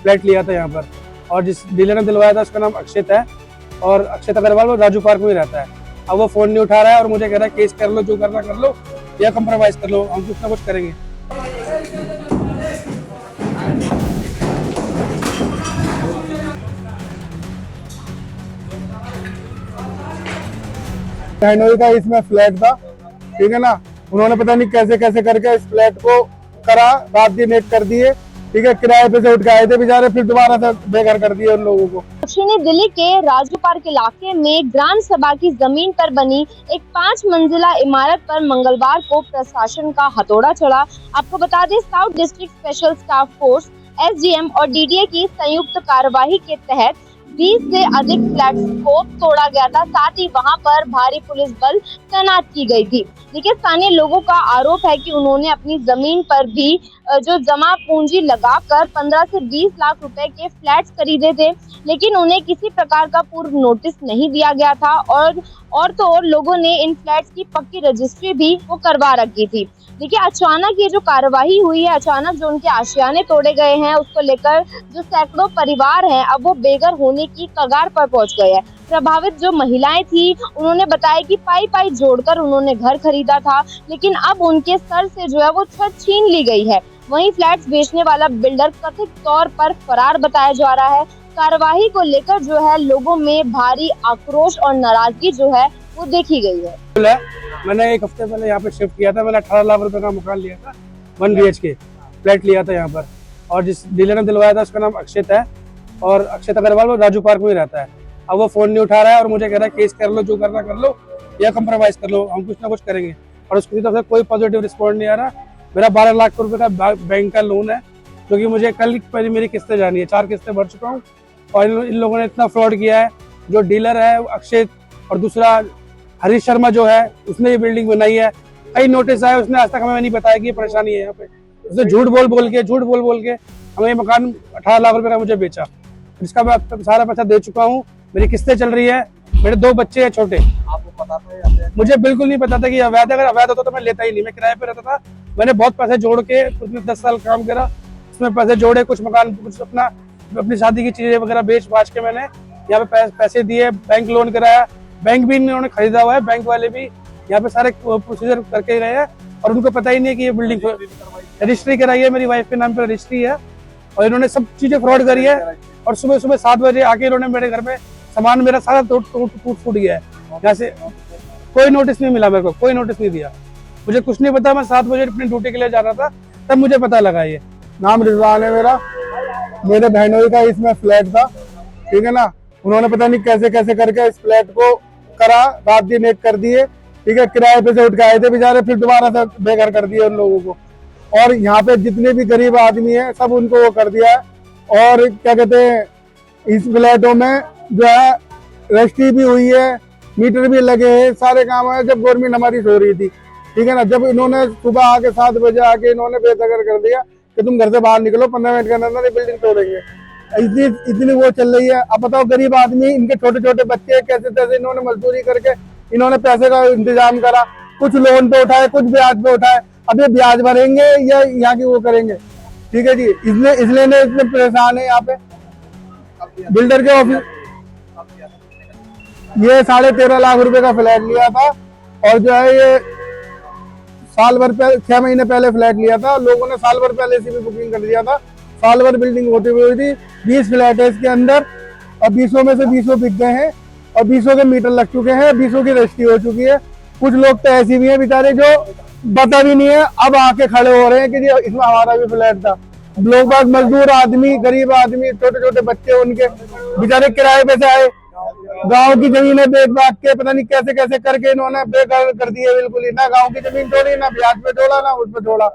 Flat लिया था यहाँ पर, और जिस डीलर ने दिलवाया था उसका नाम अक्षित है, और अक्षित अग्रवाल वो राजू पार्क में ही रहता है। अब वो फोन नहीं उठा रहा है और मुझे कह रहा है केस कर लो, जो करना कर लो या कंप्रोमाइज कर लो, हम कुछ ना कुछ करेंगे। बहनोई का इसमें फ्लैट था, ठीक है ना। उन्होंने पता नहीं कैसे कैसे करके इस फ्लैट को करा, रात दिन एक कर दिए, ठीक है। किराए पे से उठ के आए थे बेचारे, फिर दोबारा से बेघर कर दिए उन लोगों को। दक्षिणी दिल्ली के राजू पार्क इलाके में ग्राम सभा की जमीन पर बनी एक 5 मंजिला इमारत पर मंगलवार को प्रशासन का हथौड़ा चढ़ा। आपको बता दें, south district special staff force SDM और DDA की संयुक्त कार्यवाही के तहत 20 से अधिक फ्लैट्स को तोड़ा गया था। साथ ही वहां पर भारी पुलिस बल तैनात की गई थी। देखिए, स्थानीय लोगों का आरोप है कि उन्होंने अपनी जमीन पर भी जो जमा पूंजी लगाकर 15 से 20 लाख रुपए के फ्लैट्स खरीदे थे, लेकिन उन्हें किसी प्रकार का पूर्व नोटिस नहीं दिया गया था और तो और लोगों ने इन फ्लैट्स की पक्की रजिस्ट्री भी वो करवा रखी थी। देखिए, अचानक ये जो कार्यवाही हुई है, अचानक जो उनके आशियाने तोड़े गए हैं, उसको लेकर जो सैकड़ों परिवार हैं अब वो बेघर होने की कगार पर पहुंच गए हैं। प्रभावित जो महिलाएं थी, उन्होंने बताया कि पाई जोड़कर उन्होंने घर खरीदा था, लेकिन अब उनके सर से जो है वो छत छीन ली गई है। वहीं फ्लैट्स बेचने वाला बिल्डर कथित तौर पर फरार बताया जा रहा है। कार्यवाही को लेकर जो है लोगों में भारी आक्रोश और नाराजगी जो है वो देखी गई है। मैंने एक हफ्ते पहले यहाँ पे शिफ्ट किया था। मैंने 18 लाख रुपए का मकान लिया था, 1 BHK फ्लैट लिया था यहाँ पर, और जिस डीलर ने दिलवाया था उसका नाम अक्षित है, और अक्षित अग्रवाल वो राजू पार्क में ही रहता है। अब वो फोन नहीं उठा रहा है और मुझे कह रहा है केस कर लो, जो करना कर लो या कंप्रोमाइज कर लो, हम कुछ ना कुछ करेंगे। और उसकी तरफ से कोई पॉजिटिव रिस्पॉन्स नहीं आ रहा। मेरा 12 लाख रुपए का बैंक का लोन है, जो कि मुझे कल मेरी किस्तें जानी है। 4 किस्तें भर चुका हूँ, और इन लोगों ने इतना फ्रॉड किया है। जो डीलर है अक्षित, और दूसरा हरीश शर्मा जो है, उसने ये बिल्डिंग बनाई है। कई नोटिस आए, उसने आज तक हमें नहीं बताया कि ये परेशानी है यहाँ पे। उसने झूठ बोल बोल के हमें ये मकान 18 लाख रुपए का मुझे बेचा, जिसका मैं सारा पैसा दे चुका हूँ। मेरी किस्तें चल रही है, मेरे 2 बच्चे हैं छोटे। आपको पता था? मुझे बिल्कुल नहीं पता था कि अवैध, अगर अवैध होता तो मैं लेता ही नहीं। मैं किराए पे रहता था। मैंने बहुत पैसे जोड़ के उसमें 10 साल काम करा, उसमें पैसे जोड़े, कुछ मकान, कुछ अपनी शादी की चीजें वगैरह बेच बाच के मैंने यहाँ पे पैसे दिए, बैंक लोन कराया। बैंक भी इन्होंने खरीदा हुआ है, बैंक वाले भी यहाँ पे सारे प्रोसीजर करके गए हैं, और उनको पता ही नहीं है कि ये बिल्डिंग रजिस्ट्री कराई है, मेरी वाइफ के नाम पे रजिस्ट्री है, और इन्होंने सब चीजें फ्रॉड करी है। और सुबह 7 बजे आके इन्होंने मेरे घर में सामान मेरा सारा टूट फूट गया है। यहाँ से कोई नोटिस नहीं मिला, मेरे को कोई नोटिस नहीं दिया। मुझे कुछ नहीं पता, मैं 7 बजे अपनी ड्यूटी के लिए जा रहा था, तब मुझे पता लगा। ये नाम रिजवान है मेरा, मेरे बहनोई का इसमें फ्लैट था, ठीक है ना। उन्होंने पता नहीं कैसे कैसे करके इस फ्लैट को करा, रात दिन एक कर दिए, ठीक है। किराए पे से उठ के आए थे बेचारे, फिर दोबारा से बेघर कर दिए उन लोगों को। और यहाँ पे जितने भी गरीब आदमी हैं, सब उनको वो कर दिया है। और क्या कहते हैं, इस फ्लैटों में जो है रजिस्ट्री भी हुई है, मीटर भी लगे हैं, सारे काम है। जब गवर्नमेंट हमारी सो रही थी, ठीक है ना, जब इन्होंने सुबह आके 7 बजे आके इन्होंने बेदखल कर दिया कि तुम घर से बाहर निकलो, 15 मिनट के अंदर बिल्डिंग तोड़ेंगे। इतनी वो चल रही है। अब बताओ, गरीब आदमी, इनके छोटे छोटे बच्चे, कैसे तैसे इन्होंने मजदूरी करके इन्होंने पैसे का इंतजाम करा। कुछ लोन पे उठाए, कुछ ब्याज पे उठाए। अब ये ब्याज भरेंगे या यहाँ की वो करेंगे, ठीक है जी। इसलिए इतने परेशान है यहाँ पे बिल्डर के ऑफिस। ये 13.5 लाख रुपए का फ्लैट लिया था, और जो है ये साल भर पहले, 6 महीने पहले फ्लैट लिया था। लोगों ने साल भर पहले से भी बुकिंग कर दिया था। साल भर बिल्डिंग होती हुई थी। 20 फ्लैट है इसके अंदर, और 20 में से 20 बिक गए हैं, और 20 के मीटर लग चुके हैं, 20 की रजिस्ट्री हो चुकी है। कुछ लोग तो ऐसे भी हैं बेचारे जो पता भी नहीं है, अब आके खड़े हो रहे हैं कि जी इसमें हमारा भी फ्लैट था। लोग बाग मजदूर आदमी, गरीब आदमी, छोटे छोटे बच्चे, उनके बेचारे किराए पे से आए, गांव की जमीनें बेच बाग के पता नहीं कैसे कैसे करके इन्होंने बेकार कर दी है। बिल्कुल ही ना गांव की जमीन तोड़ी, ना ब्याज पे तोड़ा, ना उस पे तोड़ा।